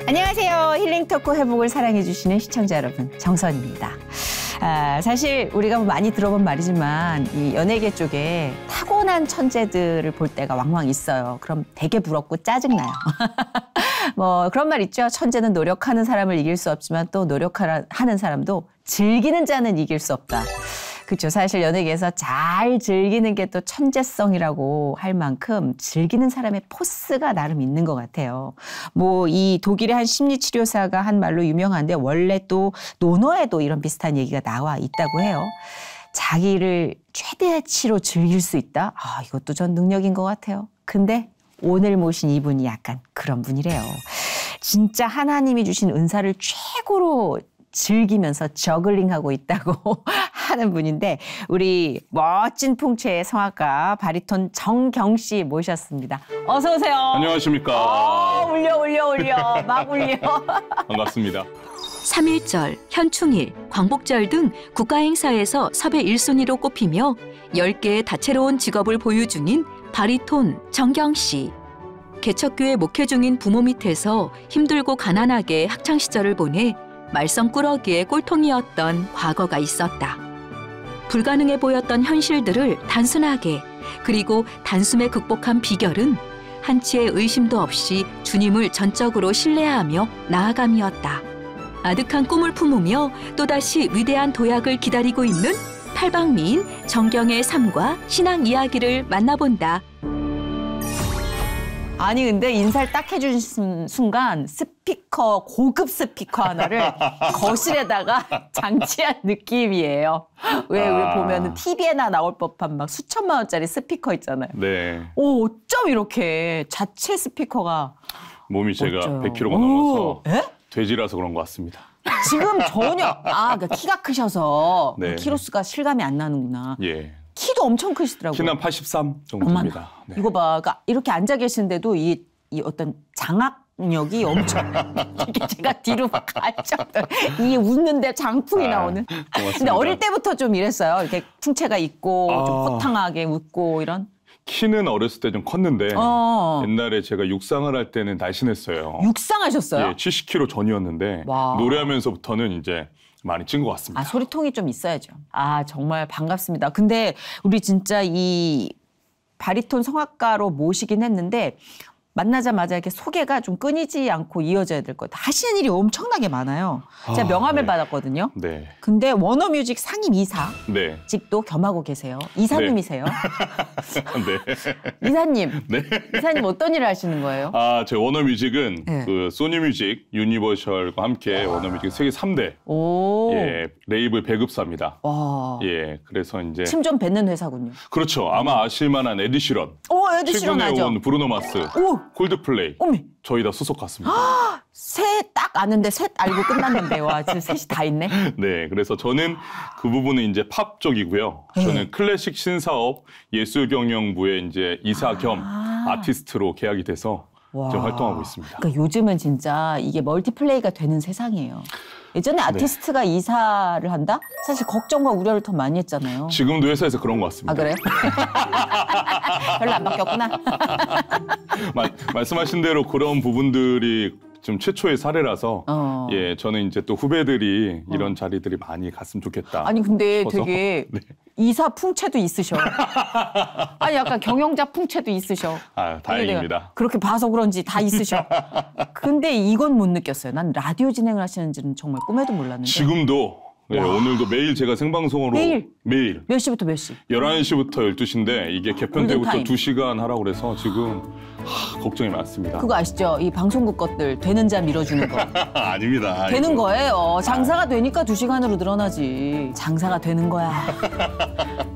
안녕하세요. 힐링 토크 회복을 사랑해주시는 시청자 여러분, 정선입니다. 사실 우리가 많이 들어본 말이지만 이 연예계 쪽에 타고난 천재들을 볼 때가 왕왕 있어요. 그럼 되게 부럽고 짜증나요. 뭐 그런 말 있죠. 천재는 노력하는 사람을 이길 수 없지만 또 노력하는 사람도 즐기는 자는 이길 수 없다. 그렇죠. 사실 연예계에서 잘 즐기는 게 또 천재성이라고 할 만큼 즐기는 사람의 포스가 나름 있는 것 같아요. 뭐 이 독일의 한 심리치료사가 한 말로 유명한데 원래 또 논어에도 이런 비슷한 얘기가 나와 있다고 해요. 자기를 최대치로 즐길 수 있다? 이것도 전 능력인 것 같아요. 근데 오늘 모신 이분이 약간 그런 분이래요. 진짜 하나님이 주신 은사를 최고로 즐기면서 저글링하고 있다고 하는 분인데 우리 멋진 풍채의 성악가 바리톤 정경 씨 모셨습니다. 어서 오세요. 안녕하십니까. 울려 막 울려. 반갑습니다. 3.1절, 현충일, 광복절 등 국가행사에서 섭외 1순위로 꼽히며 10개의 다채로운 직업을 보유 중인 바리톤 정경 씨. 개척교회 목회 중인 부모 밑에서 힘들고 가난하게 학창시절을 보내 말썽꾸러기의 꼴통이었던 과거가 있었다. 불가능해 보였던 현실들을 단순하게 그리고 단숨에 극복한 비결은 한치의 의심도 없이 주님을 전적으로 신뢰하며 나아감이었다. 아득한 꿈을 품으며 또다시 위대한 도약을 기다리고 있는 탈방미인 정경의 삶과 신앙 이야기를 만나본다. 아니 근데 인사를 딱 해준 순간 스피커, 고급 스피커 하나를 거실에다가 장치한 느낌이에요. 왜 보면은 TV에나 나올 법한 막 수천만 원짜리 스피커 있잖아요. 네. 어쩜 이렇게 자체 스피커가 몸이 제가 멋져요. 100kg가 넘어서 에? 돼지라서 그런 것 같습니다. 지금 전혀 그러니까 키가 크셔서 네. 키로수가 실감이 안 나는구나. 예. 키도 엄청 크시더라고요. 키는 83 정도입니다. 네. 이거 봐. 그러니까 이렇게 앉아 계시는데도 이 어떤 장악력이 엄청 이게 제가 뒤로 갈 정도. 이 웃는데 장풍이 나오는. 고맙습니다. 근데 어릴 때부터 좀 이랬어요. 이렇게 풍채가 있고 좀 호탕하게 웃고 이런. 키는 어렸을 때 좀 컸는데 옛날에 제가 육상을 할 때는 날씬했어요. 육상하셨어요? 예, 70kg 전이었는데 와. 노래하면서부터는 이제 많이 찐 것 같습니다. 소리통이 좀 있어야죠. 정말 반갑습니다. 근데 우리 진짜 이 바리톤 성악가로 모시긴 했는데 만나자마자 이렇게 소개가 좀 끊이지 않고 이어져야 될 것 같아요. 하시는 일이 엄청나게 많아요. 제가 명함을 네. 받았거든요. 네. 근데 워너뮤직 상임 네. 이사직도 겸하고 계세요. 이사님이세요. 네. 이사님. 네. 이사님 어떤 일을 하시는 거예요? 제 워너뮤직은 네. 그 소니뮤직, 유니버셜과 함께 워너뮤직 세계 3대 오. 예, 레이블 배급사입니다. 와. 예, 그래서 이제 침 좀 뱉는 회사군요. 그렇죠. 아마 아실만한 에드 시런, 에드 시런 최근에 알죠? 온 브루노 마스, 오. 콜드플레이 어미. 저희 다 소속 같습니다. 셋 딱 아는데 셋 알고 끝났는데 와 지금 셋이 다 있네. 네, 그래서 저는 그 부분은 이제 팝 쪽이고요. 저는 클래식 신사업 예술경영부의 이제 이사 겸 아티스트로 계약이 돼서 지금 활동하고 있습니다. 그러니까 요즘은 진짜 이게 멀티플레이가 되는 세상이에요. 예전에 아티스트가 이사를 한다? 사실 걱정과 우려를 더 많이 했잖아요. 지금도 회사에서 그런 것 같습니다. 그래요? 별로 안 바뀌었구나. 말씀하신 대로 그런 부분들이 좀 최초의 사례라서 예, 저는 이제 또 후배들이 이런 자리들이 많이 갔으면 좋겠다. 아니 근데 싶어서. 되게 네. 이사 풍채도 있으셔. 아니 약간 경영자 풍채도 있으셔. 다행입니다. 그렇게 봐서 그런지 다 있으셔. 근데 이건 못 느꼈어요. 난 라디오 진행을 하시는지는 정말 꿈에도 몰랐는데. 지금도 네, 오늘도 매일 제가 생방송으로 매일 몇 시부터 몇 시? 11시부터 12시인데 이게 개편 때부터 골든타임. 2시간 하라고 그래서 지금 걱정이 많습니다. 그거 아시죠? 이 방송국 것들 되는 자 밀어주는 거. 아닙니다. 되는 아이고. 거예요. 장사가 되니까 2시간으로 늘어나지. 장사가 되는 거야.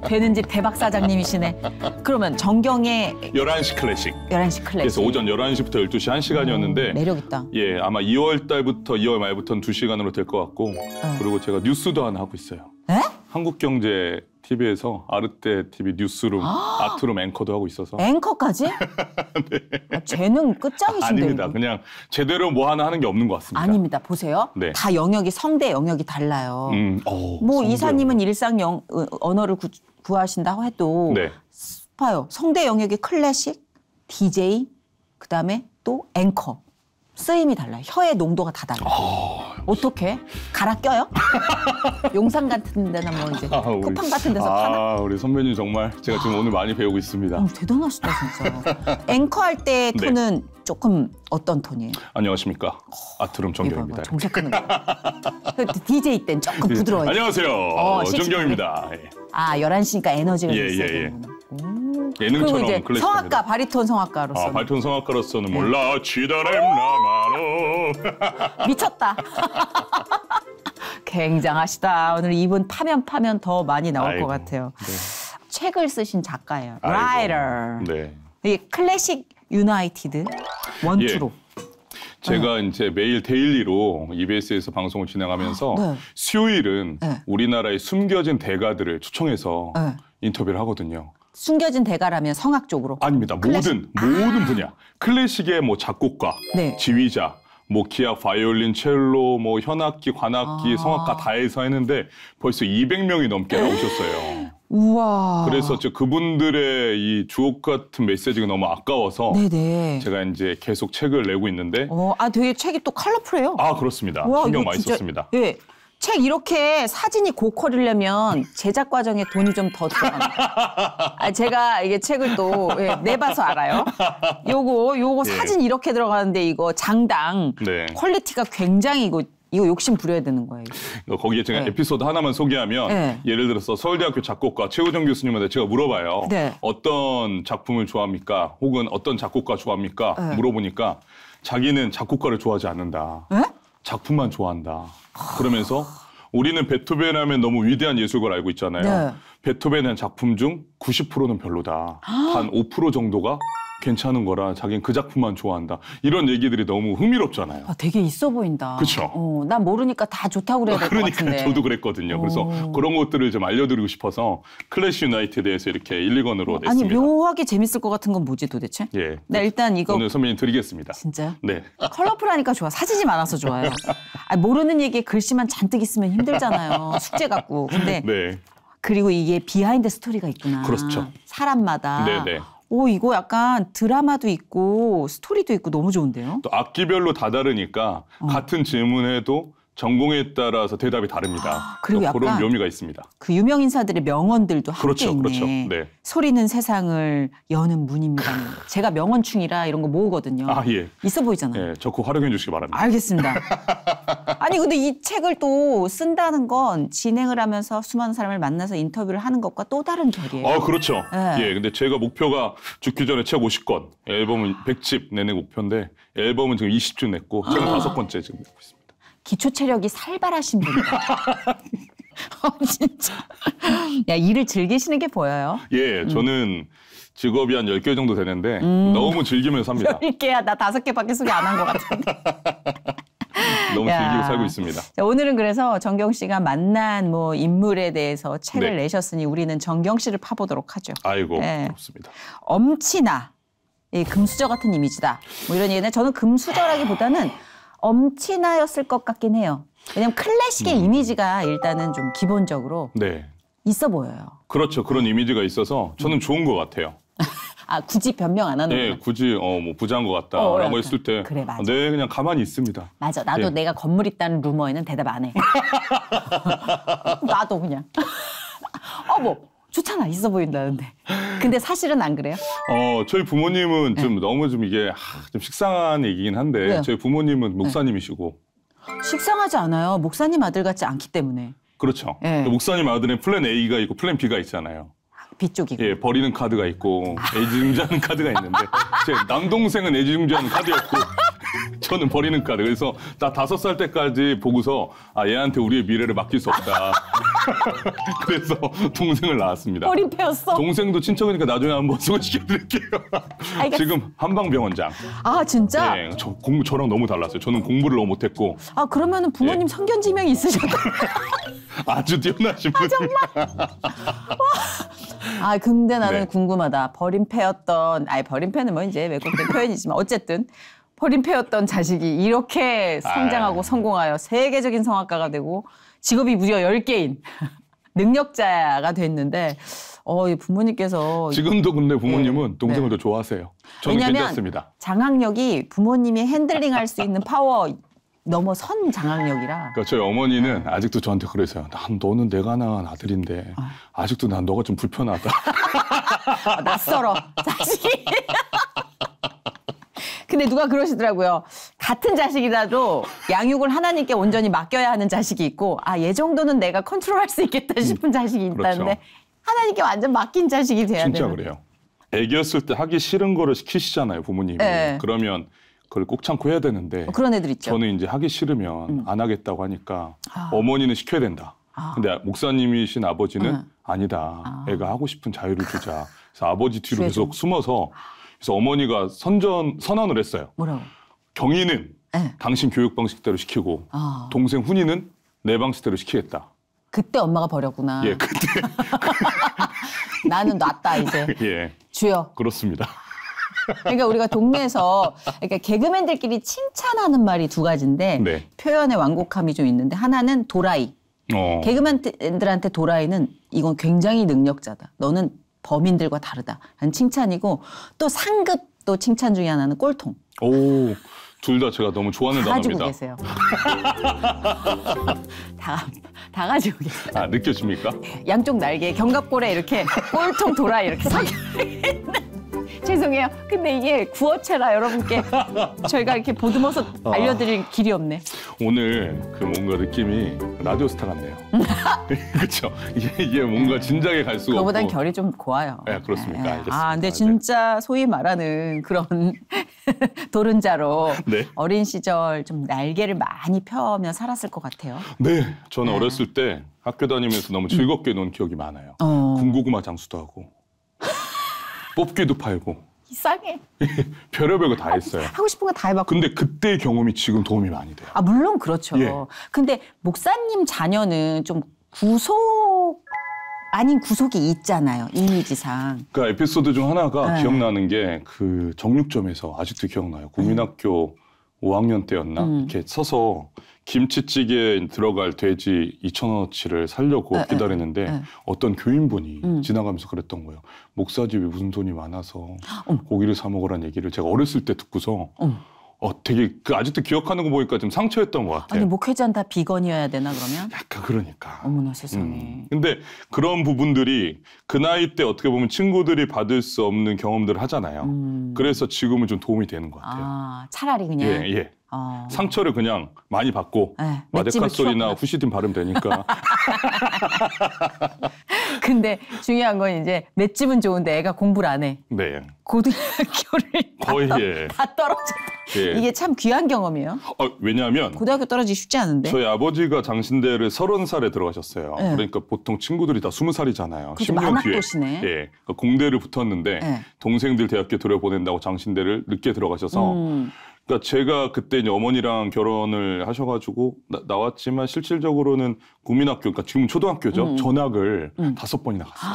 되는 집 대박 사장님이시네. 그러면 정경의 11시 클래식. 11시 클래식. 그래서 오전 11시부터 12시 1시간이었는데 매력 있다. 예, 아마 2월 달부터 2월 말부터는 2시간으로 될 것 같고 그리고 제가 뉴스도 하나 하고 있어요. 에? 한국경제 TV에서 아르떼 TV 뉴스룸 아트룸 앵커도 하고 있어서 앵커까지? 네. 재능 끝장이신데. 아닙니다. 그냥 제대로 뭐 하나 하는 게 없는 것 같습니다. 아닙니다. 보세요. 네. 다 영역이 성대 영역이 달라요. 뭐 성대. 이사님은 일상 언어를 구하신다고 해도 네. 봐요. 성대 영역이 클래식, DJ, 그다음에 또 앵커. 쓰임이 달라요. 혀의 농도가 다 달라요. 어떻게? 갈아 껴요? 용산 같은 데나 뭐 이제 쿠팡 같은 데서 파나? 우리 선배님 정말 제가 지금 오늘 많이 배우고 있습니다. 대단하시다 진짜. 앵커 할 때 톤은 조금 어떤 톤이에요? 안녕하십니까. 아트룸 정경입니다. 정색하는 거. DJ 때는 조금 부드러워요. 안녕하세요. 정경입니다. 11시니까 에너지가 있어야 되는구나. 예능처럼 이제 클래식 성악가, 바리톤 성악가로서. 바리톤 성악가로서는 몰라 치다렘 나마노. 미쳤다. 굉장하시다. 오늘 이분 파면 더 많이 나올 것 같아요. 네. 책을 쓰신 작가예요. 라이터. 네. 이 클래식 유나이티드 원투로. 제가 이제 매일 데일리로 EBS에서 방송을 진행하면서 수요일은 우리나라의 숨겨진 대가들을 초청해서 인터뷰를 하거든요. 숨겨진 대가라면 성악 쪽으로? 아닙니다. 모든 분야. 클래식의 뭐 작곡가, 지휘자, 뭐 기악, 바이올린, 첼로, 뭐 현악기, 관악기, 성악가 다 해서 했는데 벌써 200명이 넘게 나오셨어요. 우와. 그래서 그분들의 이 주옥 같은 메시지가 너무 아까워서 제가 이제 계속 책을 내고 있는데. 되게 책이 또 컬러풀해요. 그렇습니다. 우와, 신경 많이 썼습니다. 예. 책 이렇게 사진이 고퀄이려면 제작 과정에 돈이 좀 더 들어갑니다. 제가 이게 책을 또 내봐서 알아요. 요거 사진 이렇게 들어가는데 이거 장당 퀄리티가 굉장히 이거 욕심 부려야 되는 거예요. 거기에 제가 에피소드 하나만 소개하면 예를 들어서 서울대학교 작곡가 최우정 교수님한테 제가 물어봐요. 어떤 작품을 좋아합니까? 혹은 어떤 작곡가 좋아합니까? 물어보니까 자기는 작곡가를 좋아하지 않는다. 작품만 좋아한다. 그러면서 우리는 베토벤 하면 너무 위대한 예술가를 알고 있잖아요. 베토벤의 작품 중 90%는 별로다. 단 5% 정도가 괜찮은 거라 자기는 그 작품만 좋아한다. 이런 얘기들이 너무 흥미롭잖아요. 되게 있어 보인다. 그렇죠. 난 모르니까 다 좋다고 그래야 될 것 같은데. 그러니까 저도 그랬거든요. 그래서 그런 것들을 좀 알려드리고 싶어서 클래식 유나이티드에서 이렇게 1, 2권으로 냈습니다. 아니 묘하게 재밌을 것 같은 건 뭐지 도대체? 나 일단 이거 오늘 선배님 드리겠습니다. 진짜요? 네. 컬러풀하니까 좋아. 사진이 많아서 좋아요. 모르는 얘기에 글씨만 잔뜩 있으면 힘들잖아요. 숙제 갖고. 근데 그리고 이게 비하인드 스토리가 있구나. 그렇죠. 사람마다. 이거 약간 드라마도 있고 스토리도 있고 너무 좋은데요? 또 악기별로 다 다르니까 같은 질문에도 전공에 따라서 대답이 다릅니다. 그리고 약간 그런 묘미가 있습니다. 그 유명 인사들의 명언들도 함께 있네. 그렇죠. 소리는 세상을 여는 문입니다. 제가 명언충이라 이런 거 모으거든요. 있어 보이잖아요. 적극 활용해 주시기 바랍니다. 알겠습니다. 아니 근데 이 책을 또 쓴다는 건 진행을 하면서 수많은 사람을 만나서 인터뷰를 하는 것과 또 다른 결이에요. 그렇죠. 근데 제가 목표가 죽기 전에 책 50권, 앨범은 100집 내는 목표인데 앨범은 지금 20집 냈고 책은 5번째 지금 내고 있습니다. 기초 체력이 살벌하신 분이다. 진짜. 일을 즐기시는 게 보여요. 저는 직업이 한 10개 정도 되는데 너무 즐기면서 삽니다. 10개야. 나 5개밖에 소개 안 한 것 같은데. 너무 즐기고 살고 있습니다. 자, 오늘은 그래서 정경 씨가 만난 인물에 대해서 책을 내셨으니 우리는 정경 씨를 파보도록 하죠. 그렇습니다. 엄친아. 금수저 같은 이미지다. 이런 얘기는 저는 금수저라기보다는 엄친아였을 것 같긴 해요. 왜냐면 클래식의 이미지가 일단은 좀 기본적으로 있어 보여요. 그렇죠. 그런 이미지가 있어서 저는 좋은 것 같아요. 굳이 변명 안 하는 굳이 부자인 것 같다라고 했을 때 그래, 맞아. 그냥 가만히 있습니다. 맞아. 나도 내가 건물 있다는 루머에는 대답 안 해. 나도 그냥. 좋잖아. 있어 보인다는데. 근데 사실은 안 그래요? 저희 부모님은 너무 이게 좀 식상한 얘기긴 한데 저희 부모님은 목사님이시고. 식상하지 않아요. 목사님 아들 같지 않기 때문에. 그렇죠. 목사님 아들은 플랜 A가 있고 플랜 B가 있잖아요. B 쪽이고. 버리는 카드가 있고 애지중지하는 카드가 있는데 제 남동생은 애지중지하는 카드였고 저는 버리는 카드. 그래서 나 5살 때까지 보고서 얘한테 우리의 미래를 맡길 수 없다. 그래서 동생을 낳았습니다. 버림패였어? 동생도 친척이니까 나중에 한번 소개시켜드릴게요. 지금 한방병원장. 진짜? 저랑 너무 달랐어요. 저는 공부를 너무 못했고. 그러면은 부모님 성견지명이 있으셨다. 아주 뛰어나신 분이. 정말? 근데 나는 궁금하다. 버림패였던, 버림패는 이제 왜곡된 표현이지만 어쨌든 버림패였던 자식이 이렇게 성장하고 성공하여 세계적인 성악가가 되고 직업이 무려 10개인. 능력자가 됐는데 이 부모님께서 지금도 근데 부모님은 동생을 더 좋아하세요. 저는 괜찮습니다. 장악력이 부모님이 핸들링할 수 있는 파워 넘어선 장악력이라. 그러니까 저희 어머니는 아직도 저한테 그러세요. 너는 내가 낳은 아들인데 아직도 난 너가 좀 불편하다. 낯설어 자식이. 근데 누가 그러시더라고요. 같은 자식이라도 양육을 하나님께 온전히 맡겨야 하는 자식이 있고 얘 정도는 내가 컨트롤할 수 있겠다 싶은 자식이 있다는데 그렇죠. 하나님께 완전 맡긴 자식이 돼야 돼요. 진짜 그래요. 애기였을 때 하기 싫은 거를 시키시잖아요, 부모님이. 네. 그러면 그걸 꼭 참고 해야 되는데 그런 애들 있죠. 저는 이제 하기 싫으면 안 하겠다고 하니까 어머니는 시켜야 된다. 근데 목사님이신 아버지는 아니다. 애가 하고 싶은 자유를 주자. 그래서 아버지 뒤로 계속 숨어서 그래서 어머니가 선언을 했어요. 뭐라고? 경희는 당신 교육 방식대로 시키고 동생 훈이는 내 방식대로 시키겠다. 그때 엄마가 버렸구나. 예, 그때. 나는 놨다 이제. 예. 주여. 그렇습니다. 그러니까 우리가 동네에서 그러니까 개그맨들끼리 칭찬하는 말이 두 가지인데 표현의 완곡함이 좀 있는데 하나는 도라이. 개그맨들한테 도라이는 이건 굉장히 능력자다. 너는 범인들과 다르다. 라는 칭찬이고 또 상급 또 칭찬 중에 하나는 꼴통. 오, 둘 다 제가 너무 좋아하는 단어입니다. 가지고 계세요. 다 가지고 계세요. 느껴집니까? 양쪽 날개에 견갑골에 이렇게 꼴통 도라이 이렇게 섞여 있는. 죄송해요. 근데 이게 구어체라 여러분께 저희가 이렇게 보듬어서 알려드릴 길이 없네. 오늘 그 뭔가 느낌이 라디오스타 같네요. 그렇죠? 이게 뭔가 진작에 갈 수가 없고. 그거보단 결이 좀 고와요. 네, 그렇습니까? 알겠습니다. 근데 진짜 소위 말하는 그런 도른자로 어린 시절 좀 날개를 많이 펴며 살았을 것 같아요. 네, 저는 어렸을 때 학교 다니면서 너무 즐겁게 논 기억이 많아요. 군고구마 장수도 하고. 뽑기도 팔고. 이상해. 별의별 거 다 했어요. 하고 싶은 거 다 해봤고. 근데 그때의 경험이 지금 도움이 많이 돼요. 물론 그렇죠. 근데 목사님 자녀는 좀 구속 아닌 구속이 있잖아요. 이미지상. 그러니까 에피소드 중 하나가 기억나는 게 그 정육점에서 아직도 기억나요. 국민학교 5학년 때였나? 이렇게 서서 김치찌개에 들어갈 돼지 2,000원어치를 사려고 기다리는데 어떤 교인분이 지나가면서 그랬던 거예요. 목사 집에 무슨 돈이 많아서 고기를 사 먹으라는 얘기를 제가 어렸을 때 듣고서 되게 아직도 기억하는 거 보니까 좀 상처였던 것 같아요. 아니 목회자는 다 비건이어야 되나 그러면? 약간 그러니까. 어머나 세상에. 근데 그런 부분들이 그 나이 때 어떻게 보면 친구들이 받을 수 없는 경험들을 하잖아요. 그래서 지금은 좀 도움이 되는 것 같아요. 차라리 그냥. 예. 상처를 그냥 많이 받고 마데카솔이나 후시딘 바르면 되니까. 근데 중요한 건 이제 맷집은 좋은데 애가 공부를 안 해. 네. 고등학교를 거의 다 떨어졌다. 이게 참 귀한 경험이에요. 왜냐하면 고등학교 떨어지기 쉽지 않은데. 저희 아버지가 장신대를 30살에 들어가셨어요. 그러니까 보통 친구들이 다 20살이잖아요. 10년 뒤에. 만학도시네. 그러니까 공대를 붙었는데 동생들 대학교 들여보낸다고 장신대를 늦게 들어가셔서 그러니까 제가 그때 이제 어머니랑 결혼을 하셔가지고 나왔지만 실질적으로는 국민학교, 그러니까 지금 초등학교죠. 전학을 5번이나 갔어요.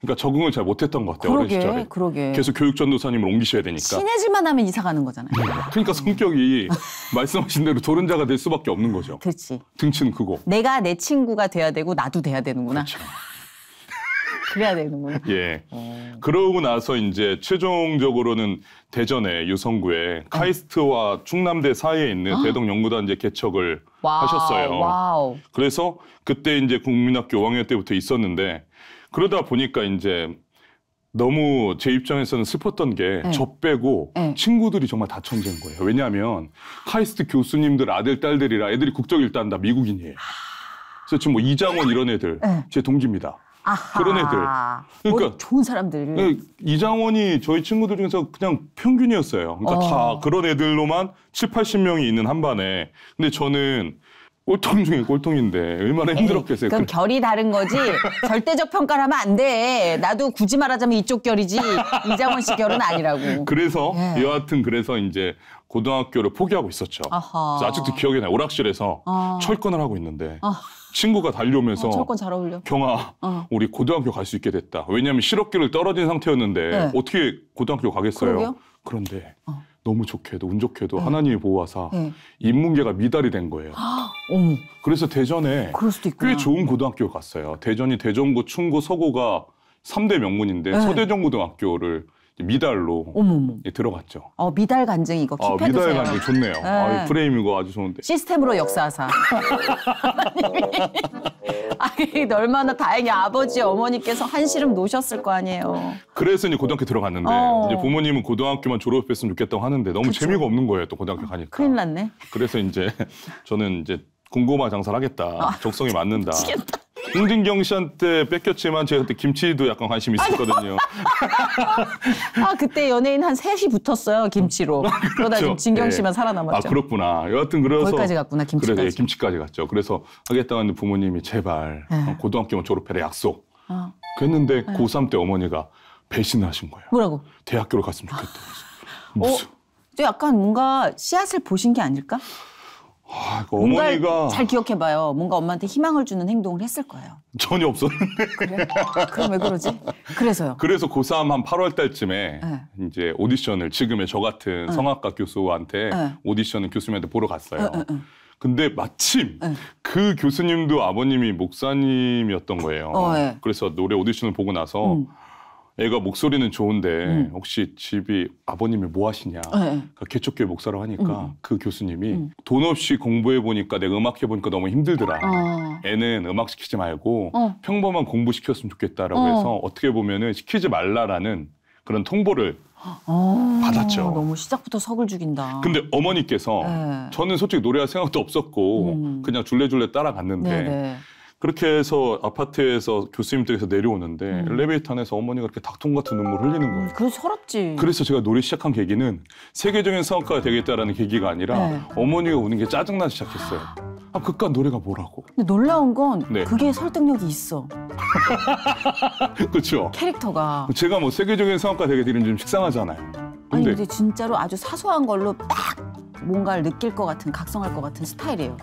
그러니까 적응을 잘 못했던 것 같아요. 어린 시절에. 그러게. 계속 교육전도사님을 옮기셔야 되니까. 친해질만 하면 이사 가는 거잖아요. 그러니까 성격이 말씀하신 대로 도른자가 될 수밖에 없는 거죠. 그렇지. 등치는 크고. 내가 내 친구가 돼야 되고 나도 돼야 되는구나. 그렇죠. 그래야 되는구나. 예. 그러고 나서 이제 최종적으로는 대전의 유성구에 카이스트와 충남대 사이에 있는 대동연구단 이제 개척을 하셨어요. 그래서 그때 이제 국민학교 5학년 때부터 있었는데 그러다 보니까 이제 너무 제 입장에서는 슬펐던 게 저 빼고 친구들이 정말 다 천재인 거예요. 왜냐하면 카이스트 교수님들 아들, 딸들이라 애들이 국적 일단 다 미국인이에요. 그래서 지금 뭐 이장원 이런 애들 제 동기입니다. 그런 애들. 그러니까 좋은 사람들. 이장원이 저희 친구들 중에서 그냥 평균이었어요. 그러니까 다 그런 애들로만 7, 80명이 있는 한 반에. 근데 저는 꼴통 중에 꼴통인데 얼마나 힘들었겠어요. 그럼 결이 다른 거지 절대적 평가를 하면 안 돼. 나도 굳이 말하자면 이쪽 결이지 이장원 씨 결은 아니라고. 그래서 여하튼 그래서 이제 고등학교를 포기하고 있었죠. 그래서 아직도 기억이 나요. 오락실에서 철권을 하고 있는데 친구가 달려오면서 철권 잘 어울려. 경아 우리 고등학교 갈 수 있게 됐다. 왜냐하면 실업기를 떨어진 상태였는데 어떻게 고등학교 가겠어요. 그러게요? 그런데 너무 좋게도 운 좋게도 하나님이 보호하사 인문계가 미달이 된 거예요. 어머. 그래서 대전에 그럴 수도 있구나. 꽤 좋은 고등학교 갔어요. 대전이 대전고, 충고, 서고가 3대 명문인데 서대전고등학교를 미달로 들어갔죠. 미달 간증 이거 킵해두세요. 미달 간증 좋네요. 프레임 이거 아주 좋은데. 시스템으로 역사하사. 얼마나 다행히 아버지 어머니께서 한시름 놓으셨을 거 아니에요. 그래서 이제 고등학교 들어갔는데 이제 부모님은 고등학교만 졸업했으면 좋겠다고 하는데 너무 재미가 없는 거예요. 또 고등학교 가니까. 큰일 났네. 그래서 이제 저는 이제 군고마 장사를 하겠다. 적성에 맞는다. 미치겠다. 홍진경 씨한테 뺏겼지만 제가 그때 김치도 약간 관심이 있었거든요. 그때 연예인 한 셋이 붙었어요, 김치로. 그러다 지금 진경 씨만 살아남았죠. 그렇구나. 여하튼 그래서 거기까지 갔구나, 김치까지. 그래서 김치까지 갔죠. 그래서 하겠다고 했는데 부모님이 제발 고등학교만 졸업해라 약속. 그랬는데 고3 때 어머니가 배신을 하신 거예요. 뭐라고? 대학교를 갔으면 좋겠다. 무슨? 약간 뭔가 씨앗을 보신 게 아닐까? 어머니가 잘 기억해봐요. 뭔가 엄마한테 희망을 주는 행동을 했을 거예요. 전혀 없었는데. 그래? 그럼 왜 그러지? 그래서요. 그래서 고3 한 8월 달쯤에 이제 오디션을 지금의 저 같은 성악과 교수한테 오디션을 교수님한테 보러 갔어요. 근데 마침 그 교수님도 아버님이 목사님이었던 거예요. 그래서 노래 오디션을 보고 나서 애가 목소리는 좋은데 혹시 집이 아버님이 뭐 하시냐. 그러니까 개척교회 목사라고 하니까 그 교수님이 돈 없이 공부해보니까 내가 음악해보니까 너무 힘들더라. 애는 음악 시키지 말고 평범한 공부시켰으면 좋겠다라고 해서 어떻게 보면은 시키지 말라라는 그런 통보를 받았죠. 너무 시작부터 석을 죽인다. 근데 어머니께서 저는 솔직히 노래할 생각도 없었고 그냥 줄레줄레 따라갔는데 그렇게 해서 아파트에서 교수님 댁에서 내려오는데 엘리베이터 안에서 어머니가 그렇게 닭통 같은 눈물 흘리는 거예요. 그래서 서럽지. 그래서 제가 노래 시작한 계기는 세계적인 성악가가 되겠다라는 계기가 아니라 어머니가 우는 게 짜증나기 시작했어요. 그깟 노래가 뭐라고. 근데 놀라운 건 그게 설득력이 있어. 그렇죠. 캐릭터가. 제가 뭐 세계적인 성악가 되겠다는 좀 식상하잖아요. 근데 진짜로 아주 사소한 걸로 딱 뭔가를 느낄 것 같은, 각성할 것 같은 스타일이에요.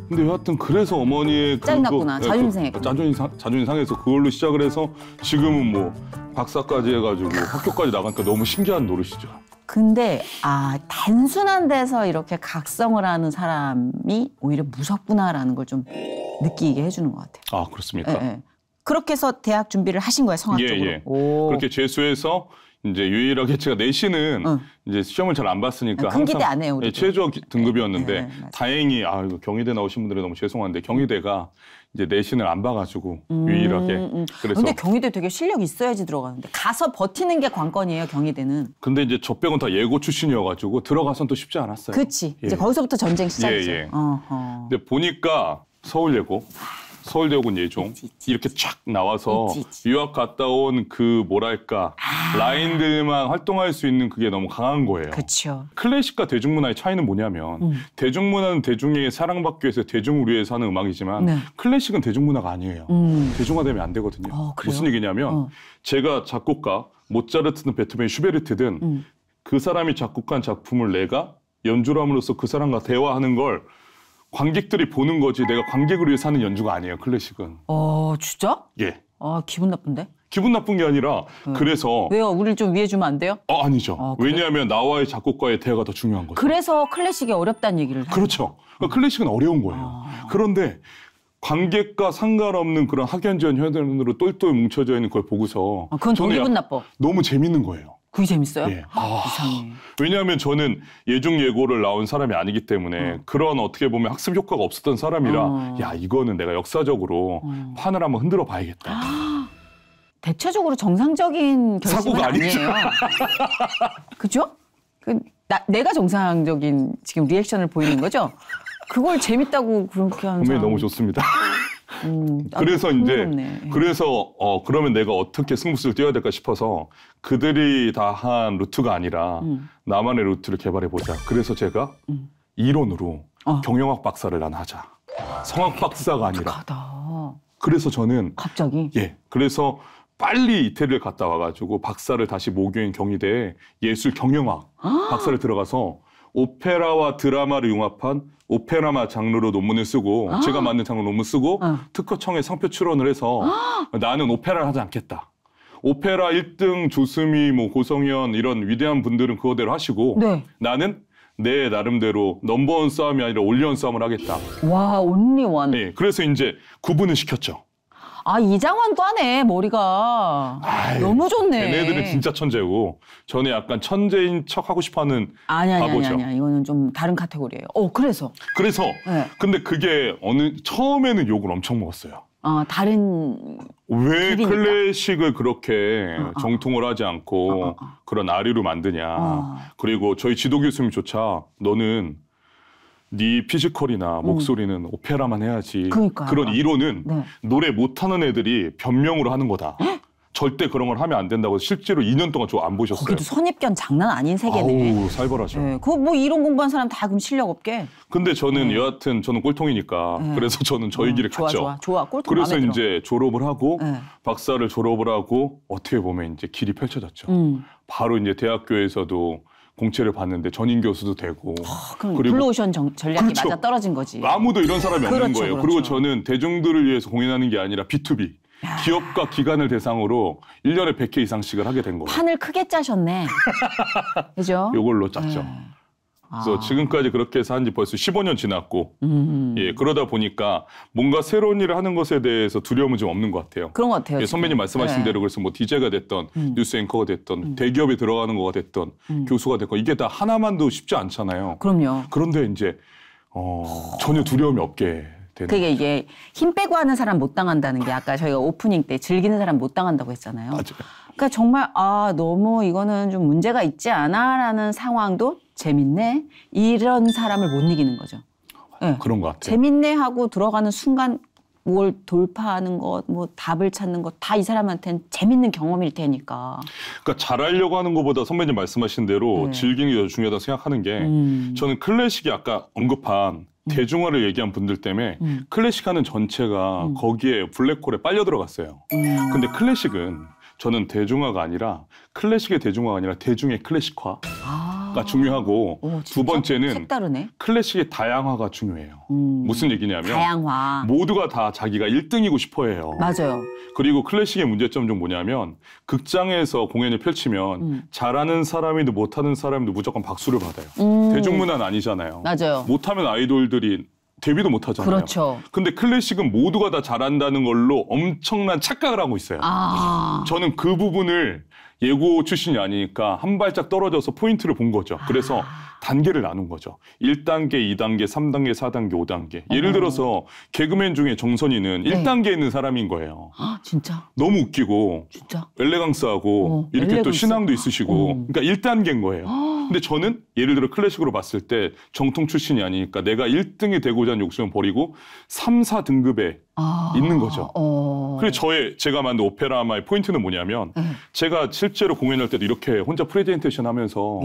근데 여하튼 그래서 어머니의 짜증났구나. 자존심 상했구나. 자존심 상해서 그걸로 시작을 해서 지금은 뭐 박사까지 해가지고 학교까지 나가니까 너무 신기한 노릇이죠. 근데 단순한 데서 이렇게 각성을 하는 사람이 오히려 무섭구나라는 걸 좀 느끼게 해주는 것 같아요. 그렇습니까? 그렇게 해서 대학 준비를 하신 거예요, 성악적으로? 그렇게 재수해서 이제 유일하게 제가 내신은 이제 시험을 잘 안 봤으니까 큰 기대 안 해요, 최저 등급이었는데 다행히 이거 경희대 나오신 분들이 너무 죄송한데 경희대가 이제 내신을 안 봐가지고 유일하게. 그래서 근데 경희대 되게 실력 있어야지 들어가는데 가서 버티는 게 관건이에요, 경희대는. 근데 이제 저 빼고는 다 예고 출신이어가지고 들어가선 또 쉽지 않았어요. 그렇지. 이제 거기서부터 전쟁 시작이죠. 근데 보니까 서울대학원 예종 이렇게 쫙 나와서 유학 갔다 온 그 뭐랄까 라인들만 활동할 수 있는 그게 너무 강한 거예요. 그렇죠. 클래식과 대중문화의 차이는 뭐냐면 대중문화는 대중에게 사랑받기 위해서 대중을 위해서 하는 음악이지만 클래식은 대중문화가 아니에요. 대중화되면 안 되거든요. 무슨 얘기냐면 제가 작곡가 모차르트든 베토벤, 슈베르트든 그 사람이 작곡한 작품을 내가 연주를 함으로써 그 사람과 대화하는 걸 관객들이 보는 거지 내가 관객을 위해서 하는 연주가 아니에요, 클래식은. 진짜? 예. 기분 나쁜데? 기분 나쁜 게 아니라 그래서. 왜요? 우리를 좀 위해주면 안 돼요? 아니죠. 왜냐하면 나와의 작곡가의 대화가 더 중요한 거죠. 그래서 클래식이 어렵다는 얘기를 하는 그렇죠. 그러니까 클래식은 어려운 거예요. 그런데 관객과 상관없는 그런 학연지원 현으로 똘똘 뭉쳐져 있는 걸 보고서 그건 더 기분 나빠. 너무 재밌는 거예요. 그게 재밌어요? 이상해. 왜냐하면 저는 예중 예고를 나온 사람이 아니기 때문에 그런 어떻게 보면 학습 효과가 없었던 사람이라 이거는 내가 역사적으로 판을 한번 흔들어 봐야겠다. 대체적으로 정상적인 결심은 사고가 아니에요. 그죠? 내가 정상적인 지금 리액션을 보이는 거죠? 그걸 재밌다고 그렇게 하는 사람. 너무 좋습니다. 그래서 그래서 그러면 내가 어떻게 승부수를 띄워야 될까 싶어서 그들이 다 한 루트가 아니라 나만의 루트를 개발해 보자. 그래서 제가 이론으로 경영학 박사를 난 하자. 성악 박사가 아니라. 독하다. 그래서 저는 갑자기 그래서 빨리 이태리를 갔다 와가지고 박사를 다시 모교인 경희대에 예술 경영학 박사를 들어가서 오페라와 드라마를 융합한 오페라마 장르로 논문을 쓰고 제가 만든 장르로 논문 쓰고 특허청에 상표 출원을 해서 나는 오페라를 하지 않겠다. 오페라 1등 조수미, 뭐 고성현 이런 위대한 분들은 그거대로 하시고 네. 나는 내 나름대로 넘버원 싸움이 아니라 올리원 싸움을 하겠다. 와, 온리원. 네, 그래서 이제 구분을 시켰죠. 아, 이장환도 하네, 머리가. 아유, 너무 좋네. 걔네들은 진짜 천재고 저는 약간 천재인 척 하고 싶어하는 바보죠. 아니야. 이거는 좀 다른 카테고리예요. 그래서. 네. 근데 그게 처음에는 욕을 엄청 먹었어요. 다른 왜 길이니까. 클래식을 그렇게 정통을 하지 않고 그런 아리로 만드냐. 그리고 저희 지도 교수님조차 너는 네 피지컬이나 목소리는 오페라만 해야지. 그러니까요. 그런 이론은 네. 노래 못하는 애들이 변명으로 하는 거다. 절대 그런 걸 하면 안 된다고 실제로 2년 동안 저 안 보셨어요. 거기도 선입견 장난 아닌 세계네. 아우, 살벌하죠. 네, 뭐 이론 공부한 사람 다 그럼 실력 없게. 근데 저는 여하튼 저는 꼴통이니까 그래서 저는 저희 길을 갔죠. 좋아. 꼴통 그래서 마음에 들어. 이제 졸업을 하고 네. 박사를 졸업을 하고 어떻게 보면 이제 길이 펼쳐졌죠. 바로 이제 대학교에서도 공채를 받는데 전임 교수도 되고. 그럼 그리고 블루오션 전략이 그렇죠. 맞아 떨어진 거지. 아무도 이런 사람이 없는 그렇죠, 거예요. 그렇죠. 그리고 저는 대중들을 위해서 공연하는 게 아니라 B2B. 기업과 기관을 대상으로 1년에 100회 이상씩을 하게 된 거예요. 판을 크게 짜셨네. 그죠? 요걸로 짰죠. 네. 그래서 지금까지 그렇게 해서 한 지 벌써 15년 지났고 예, 그러다 보니까 뭔가 새로운 일을 하는 것에 대해서 두려움은 좀 없는 것 같아요. 그런 것 같아요. 예, 선배님 말씀하신 대로 그래서 뭐 DJ가 됐던 뉴스 앵커가 됐던 대기업에 들어가는 거가 됐던 교수가 됐건 이게 다 하나만도 쉽지 않잖아요. 그럼요. 그런데 이제 전혀 두려움이 없게 되는. 그게 이게 힘 빼고 하는 사람 못 당한다는 게 아까 저희가 오프닝 때 즐기는 사람 못 당한다고 했잖아요. 맞아요. 그러니까 정말 너무 이거는 좀 문제가 있지 않아라는 상황도 재밌네 이런 사람을 못 이기는 거죠. 네. 그런 것 같아요. 재밌네 하고 들어가는 순간 뭘 돌파하는 것, 뭐 답을 찾는 것 다 이 사람한테는 재밌는 경험일 테니까. 그러니까 잘하려고 하는 것보다 선배님 말씀하신 대로 즐기는 게 더 중요하다고 생각하는 게 저는 클래식이 아까 언급한 대중화를 얘기한 분들 때문에 클래식 하는 전체가 거기에 블랙홀에 빨려 들어갔어요. 근데 클래식은 저는 대중화가 아니라 클래식의 대중화가 아니라 대중의 클래식화가 중요하고 두 번째는 색다르네. 클래식의 다양화가 중요해요. 무슨 얘기냐면 다양화. 모두가 다 자기가 1등이고 싶어 해요. 맞아요. 그리고 클래식의 문제점 좀 뭐냐면 극장에서 공연을 펼치면 잘하는 사람이든 못하는 사람이든 무조건 박수를 받아요. 대중문화는 아니잖아요. 맞아요. 못하면 아이돌들이 데뷔도 못하잖아요. 그렇죠. 근데 클래식은 모두가 다 잘한다는 걸로 엄청난 착각을 하고 있어요. 저는 그 부분을 예고 출신이 아니니까 한 발짝 떨어져서 포인트를 본 거죠. 그래서 단계를 나눈 거죠. 1단계, 2단계, 3단계, 4단계, 5단계. 예를 들어서 개그맨 중에 정선이는 1단계에 있는 사람인 거예요. 진짜? 너무 웃기고 진짜? 엘레강스하고 이렇게 엘레강스. 또 신앙도 있으시고 그러니까 1단계인 거예요. 근데 저는 예를 들어 클래식으로 봤을 때 정통 출신이 아니니까 내가 1등이 되고자 하는 욕심을 버리고 3, 4등급에 있는 거죠. 그래서 제가 만든 오페라마의 포인트는 뭐냐면 제가 실제로 공연할 때도 이렇게 혼자 프레젠테이션 하면서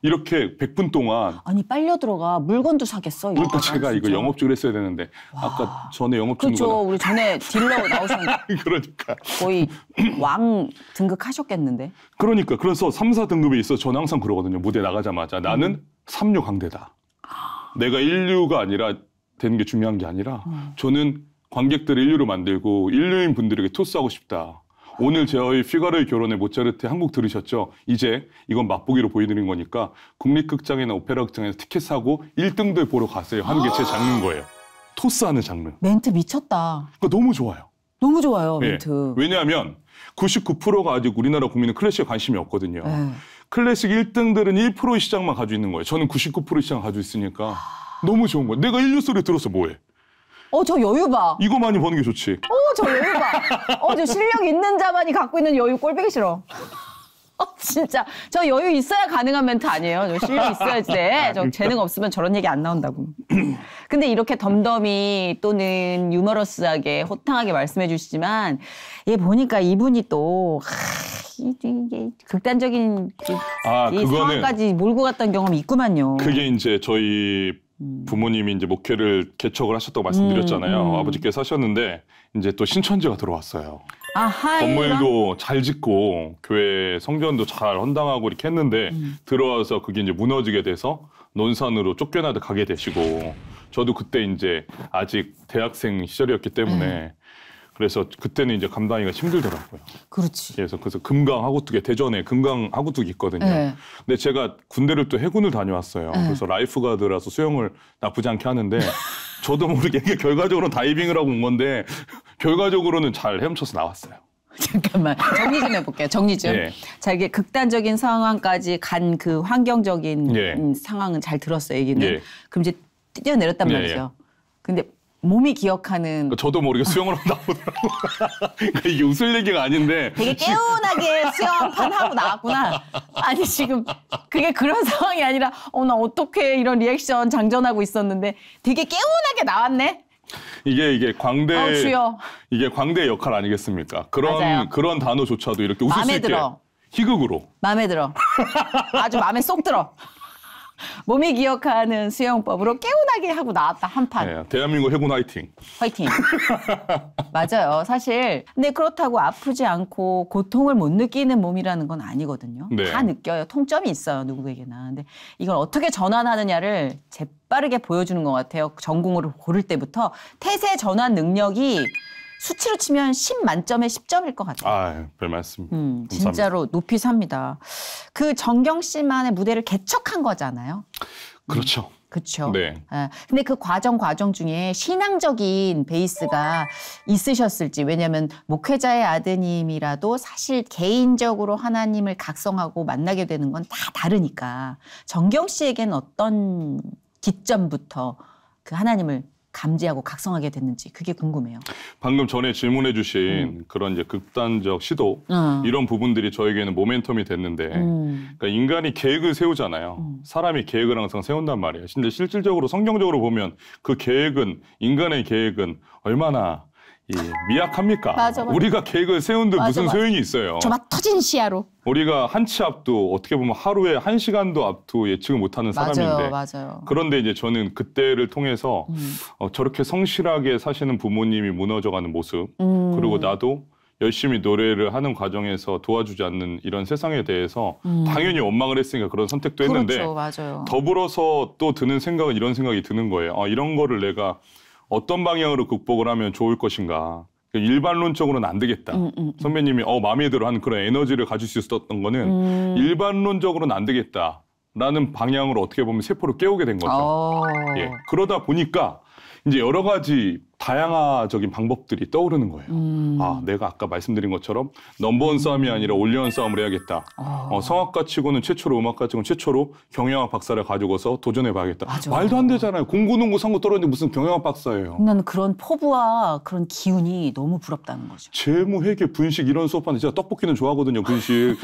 이렇게 100분 동안 아니 빨려 들어가 물건도 사겠어. 그러니까 제가 이거 영업직을 했어야 되는데 아까 전에 영업직 그렇죠. 우리 전에 딜러 나오셨는데 그러니까 거의 왕 등극하셨겠는데. 그러니까 그래서 3, 4등급에 있어 저는 항상 그러거든요. 무대 나가자마자 나는 3류 강대다. 내가 1류가 아니라 되는 게 중요한 게 아니라 저는 관객들을 1류로 만들고 1류인 분들에게 토스하고 싶다. 오늘 저희 피가로의 결혼에 모차르트 한곡 들으셨죠? 이제 이건 맛보기로 보여드린 거니까 국립극장이나 오페라 극장에서 티켓 사고 1등들 보러 가세요 하는 게 제 장르인 거예요. 토스하는 장르. 멘트 미쳤다. 그러니까 너무 좋아요. 너무 좋아요, 네. 멘트. 왜냐하면 99%가 아직 우리나라 국민은 클래식에 관심이 없거든요. 클래식 1등들은 1%의 시장만 가지고 있는 거예요. 저는 99%의 시장을 가지고 있으니까 너무 좋은 거예요. 내가 1류 소리 들어서 뭐해? 저 여유 봐. 이거 많이 버는 게 좋지. 저 여유 봐. 저 실력 있는 자만이 갖고 있는 여유 꼴보기 싫어. 진짜 저 여유 있어야 가능한 멘트 아니에요. 저 실력 있어야지 돼. 저 재능 없으면 저런 얘기 안 나온다고. 근데 이렇게 덤덤히 또는 유머러스하게 호탕하게 말씀해 주시지만 얘 보니까 이분이 또 이게 극단적인 이 상황까지 몰고 갔던 경험이 있구만요. 그게 이제 저희 부모님이 이제 목회를 개척을 하셨다고 말씀드렸잖아요. 아버지께서 하셨는데 이제 또 신천지가 들어왔어요. 건물도 잘 짓고 교회 성전도 잘 헌당하고 이렇게 했는데 들어와서 그게 이제 무너지게 돼서 논산으로 쫓겨나다 가게 되시고 저도 그때 이제 아직 대학생 시절이었기 때문에 그래서 그때는 이제 감당하기가 힘들더라고요. 그렇지. 그래서 금강하구뚝에 대전에 금강하구뚝이 있거든요. 네. 근데 제가 군대를 또 해군을 다녀왔어요. 네. 그래서 라이프가드라서 수영을 나쁘지 않게 하는데 저도 모르게 이게 결과적으로는 다이빙을 하고 온 건데 결과적으로는 잘 헤엄쳐서 나왔어요. 잠깐만 정리 좀 해볼게요. 정리 좀. 예. 자, 이게 극단적인 상황까지 간 그 환경적인 예. 상황은 잘 들었어요. 얘기는. 예. 그럼 이제 뛰어내렸단 말이죠. 예. 근데 몸이 기억하는. 저도 모르게 수영을 하고 나오더라고요. 이게 웃을 얘기가 아닌데. 되게 개운하게 수영 한 판 하고 나왔구나. 아니 지금 그게 그런 상황이 아니라 나 어떻게 이런 리액션 장전하고 있었는데 되게 개운하게 나왔네. 이게 광대 이게 광대의 역할 아니겠습니까? 그런 단어조차도 이렇게 웃을 수 있게 들어. 희극으로. 마음에 들어. 아주 마음에 쏙 들어. 몸이 기억하는 수영법으로 개운하게 하고 나왔다 한 판. 네, 대한민국 해군 화이팅. 화이팅. 맞아요. 사실 근데 그렇다고 아프지 않고 고통을 못 느끼는 몸이라는 건 아니거든요. 네. 다 느껴요. 통점이 있어요. 누구에게나. 근데 이걸 어떻게 전환하느냐를 재빠르게 보여주는 것 같아요. 전공을 고를 때부터 태세 전환 능력이 수치로 치면 10 만점에 10점일 것 같아요. 아, 별 말씀. 진짜로 높이 삽니다. 그 정경 씨만의 무대를 개척한 거잖아요. 그렇죠. 그렇죠. 네. 근데 그 과정 중에 신앙적인 베이스가 있으셨을지. 왜냐하면 목회자의 아드님이라도 사실 개인적으로 하나님을 각성하고 만나게 되는 건 다 다르니까. 정경 씨에게는 어떤 기점부터 그 하나님을 감지하고 각성하게 됐는지 그게 궁금해요. 방금 전에 질문해 주신 그런 이제 극단적 시도 이런 부분들이 저에게는 모멘텀이 됐는데 그러니까 인간이 계획을 세우잖아요. 사람이 계획을 항상 세운단 말이에요. 근데 실질적으로 성경적으로 보면 그 계획은 인간의 계획은 얼마나 미약합니까? 맞아. 우리가 계획을 세운들 무슨 소용이 있어요. 좁아 터진 시야로. 우리가 한 치 앞도 어떻게 보면 하루에 1시간도 앞도 예측을 못하는 사람인데 맞아요. 그런데 이제 저는 그때를 통해서 저렇게 성실하게 사시는 부모님이 무너져가는 모습 그리고 나도 열심히 노래를 하는 과정에서 도와주지 않는 이런 세상에 대해서 당연히 원망을 했으니까 그런 선택도 했는데 그렇죠. 맞아요. 더불어서 또 드는 생각은 이런 생각이 드는 거예요. 이런 거를 내가 어떤 방향으로 극복을 하면 좋을 것인가. 일반론적으로는 안 되겠다. 선배님이 마음에 들어 하는 그런 에너지를 가질 수 있었던 거는 일반론적으로는 안 되겠다라는 방향으로 어떻게 보면 세포를 깨우게 된 거죠. 예. 그러다 보니까 이제 여러 가지 다양화적인 방법들이 떠오르는 거예요. 내가 아까 말씀드린 것처럼 넘버원 싸움이 아니라 올리원 싸움을 해야겠다. 성악가 치고는 최초로 음악가 치고는 최초로 경영학 박사를 가지고서 도전해봐야겠다. 맞아. 말도 안 되잖아요. 공군농구 선거 떨어졌는데 무슨 경영학 박사예요. 나는 그런 포부와 그런 기운이 너무 부럽다는 거죠. 재무, 회계, 분식 이런 수업하는데 제가 떡볶이는 좋아하거든요. 분식.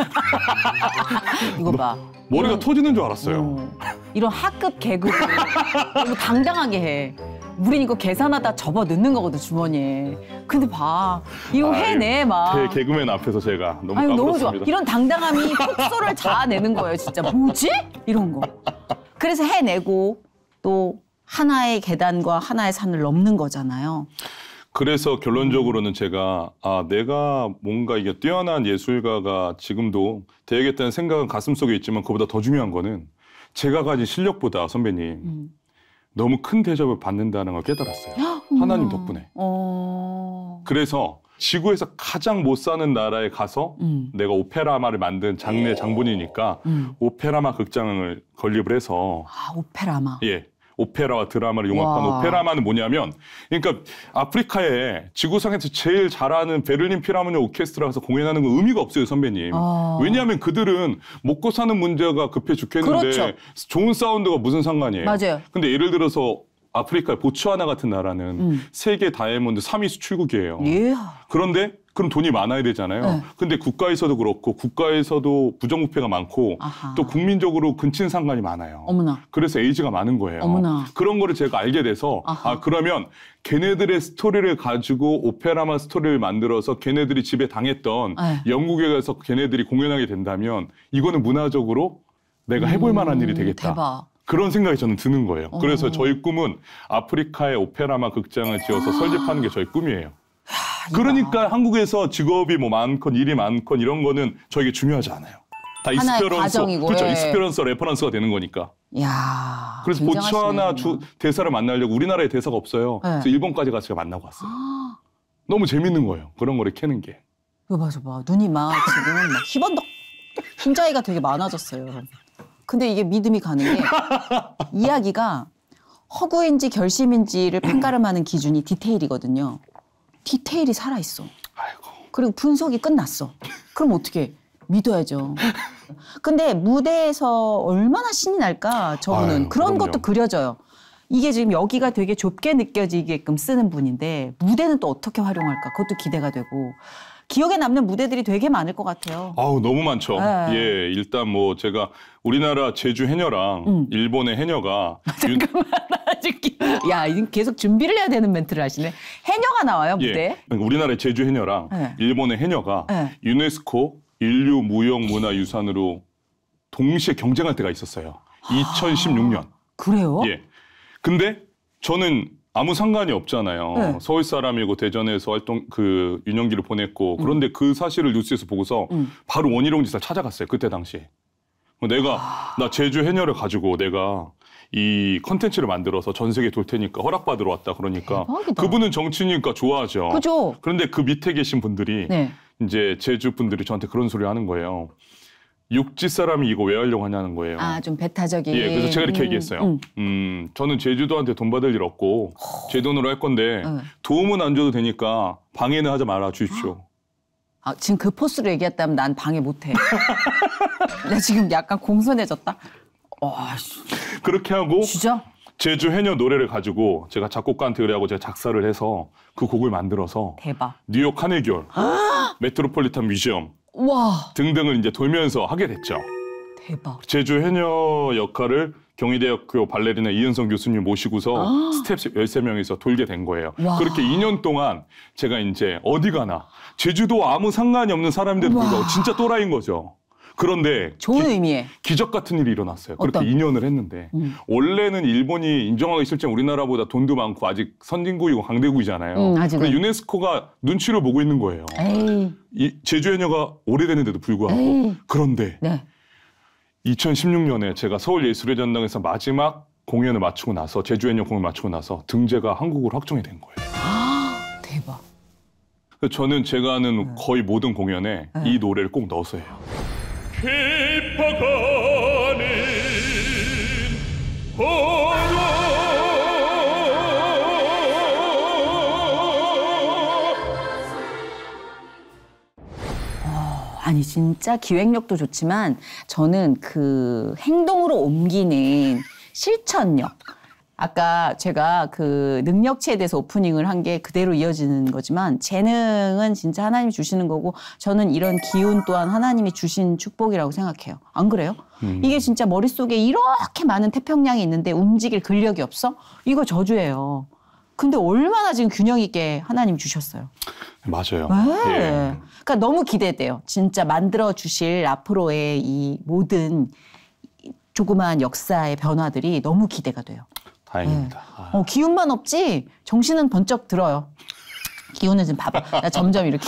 이거 봐. 머리가 터지는 줄 알았어요. 이런 학급 개그를 너무 당당하게 해. 우린 이거 계산하다 접어 넣는 거거든, 주머니에. 근데 봐. 이거 해내, 막. 개그맨 앞에서 제가 너무 까불었습니다. 너무 좋아. 이런 당당함이 폭소를 자아내는 거예요, 진짜. 뭐지? 이런 거. 그래서 해내고 또 하나의 계단과 하나의 산을 넘는 거잖아요. 그래서 결론적으로는 제가 내가 뭔가 이게 뛰어난 예술가가 지금도 되야겠다는 생각은 가슴속에 있지만 그보다 더 중요한 거는 제가 가진 실력보다 선배님 너무 큰 대접을 받는다는 걸 깨달았어요. 하나님 덕분에. 그래서 지구에서 가장 못 사는 나라에 가서 내가 오페라마를 만든 장내 장본이니까 오페라마 극장을 건립을 해서 오페라마. 예. 오페라와 드라마를 융합한 오페라마는 뭐냐면 그러니까 아프리카에 지구상에서 제일 잘하는 베를린 필하모니 오케스트라 가서 공연하는 건 의미가 없어요, 선배님. 왜냐하면 그들은 먹고 사는 문제가 급해 죽겠는데 그렇죠. 좋은 사운드가 무슨 상관이에요. 맞아요. 근데 예를 들어서 아프리카의 보츠와나 같은 나라는 세계 다이아몬드 3위 수출국이에요. 그런데 그럼 돈이 많아야 되잖아요. 근데 국가에서도 그렇고 국가에서도 부정부패가 많고 또 국민적으로 근친상간이 많아요. 어머나. 그래서 에이즈가 많은 거예요. 어머나. 그런 거를 제가 알게 돼서 그러면 걔네들의 스토리를 가지고 오페라마 스토리를 만들어서 걔네들이 집에 당했던 영국에 가서 걔네들이 공연하게 된다면 이거는 문화적으로 내가 해볼 만한 일이 되겠다. 대박. 그런 생각이 저는 드는 거예요. 그래서 저희 꿈은 아프리카의 오페라마 극장을 지어서 설립하는 게 저희 꿈이에요. 그러니까 한국에서 직업이 뭐 많건 일이 많건 이런 거는 저에게 중요하지 않아요. 다 익스피런스, 그렇죠. 익스피런스 레퍼런스가 되는 거니까. 야, 그래서 보츠와나 대사를 만나려고 우리나라에 대사가 없어요. 그래서 일본까지 가서 제가 만나고 왔어요. 너무 재밌는 거예요. 그런 거를 캐는 게. 이거 봐. 눈이 막 지금 막 희번덕 흰자위가 되게 많아졌어요. 근데 이게 믿음이 가는 게 이야기가 허구인지 결심인지를 판가름하는 기준이 디테일이거든요. 디테일이 살아있어. 아이고. 그리고 분석이 끝났어. 그럼 어떻게 믿어야죠. 근데 무대에서 얼마나 신이 날까 저분은. 아유, 그런 그럼요. 것도 그려져요. 이게 지금 여기가 되게 좁게 느껴지게끔 쓰는 분인데 무대는 또 어떻게 활용할까 그것도 기대가 되고 기억에 남는 무대들이 되게 많을 것 같아요. 아우 너무 많죠. 네. 예, 일단 뭐 제가 우리나라 제주 해녀랑 일본의 해녀가 잠깐만 야, 계속 준비를 해야 되는 멘트를 하시네. 해녀가 나와요 무대에? 예, 우리나라의 제주 해녀랑 네. 일본의 해녀가 네. 유네스코 인류 무형 문화 유산으로 동시에 경쟁할 때가 있었어요. 2016년. 그래요? 예. 근데 저는 아무 상관이 없잖아요. 네. 서울 사람이고 대전에서 유년기를 보냈고 그런데 그 사실을 뉴스에서 보고서 바로 원희룡 지사를 찾아갔어요. 그때 당시에. 나 제주 해녀를 가지고 내가 이 컨텐츠를 만들어서 전 세계 돌 테니까 허락받으러 왔다 그러니까 대박이다. 그분은 정치니까 좋아하죠. 그죠? 그런데 그 밑에 계신 분들이 네. 이제 제주 분들이 저한테 그런 소리 하는 거예요. 육지 사람이 이거 왜 하려고 하냐는 거예요. 아, 좀 배타적인. 예, 그래서 제가 이렇게 얘기했어요. 저는 제주도한테 돈 받을 일 없고 제 돈으로 할 건데 도움은 안 줘도 되니까 방해는 하지 말아 주십시오. 아, 지금 그 포스로 얘기했다면 난 방해 못 해. 나 지금 약간 공손해졌다. 와, 그렇게 하고 진짜? 제주 해녀 노래를 가지고 제가 작곡가한테 의뢰하고 제가 작사를 해서 그 곡을 만들어서 대박. 뉴욕 카네기홀, 메트로폴리탄 뮤지엄 와. 등등을 이제 돌면서 하게 됐죠. 대박. 제주 해녀 역할을 경희대학교 발레리나 이은성 교수님 모시고서 스텝 13명이서 돌게 된 거예요. 와. 그렇게 2년 동안 제가 이제 어디 가나 제주도 아무 상관이 없는 사람인데도 불구하고 진짜 또라이인 거죠. 그런데 좋은 의미에 기적 같은 일이 일어났어요. 그렇게 2년을 했는데 원래는 일본이 인정하기 싫지만 우리나라보다 돈도 많고 아직 선진국이고 강대국이잖아요. 근데 유네스코가 눈치를 보고 있는 거예요. 이 제주 해녀가 오래됐는데도 불구하고. 그런데 네. 2016년에 제가 서울예술의 전당에서 마지막 공연을 마치고 나서 제주 해녀 공연을 마치고 나서 등재가 한국으로 확정이 된 거예요. 대박. 저는 제가 하는 거의 모든 공연에 이 노래를 꼭 넣어서 해요. 깊어가는 아니 진짜 기획력도 좋지만 저는 그 행동으로 옮기는 실천력. 아까 제가 그 능력치에 대해서 오프닝을 한 게 그대로 이어지는 거지만 재능은 진짜 하나님이 주시는 거고 저는 이런 기운 또한 하나님이 주신 축복이라고 생각해요. 안 그래요? 이게 진짜 머릿속에 이렇게 많은 태평양이 있는데 움직일 근력이 없어? 이거 저주예요. 근데 얼마나 지금 균형 있게 하나님이 주셨어요. 맞아요. 네. 예. 그러니까 너무 기대돼요. 진짜 만들어 주실 앞으로의 이 모든 조그마한 역사의 변화들이 너무 기대가 돼요. 다행입니다. 네. 기운만 없지 정신은 번쩍 들어요. 기운은 좀 봐봐. 나 점점 이렇게.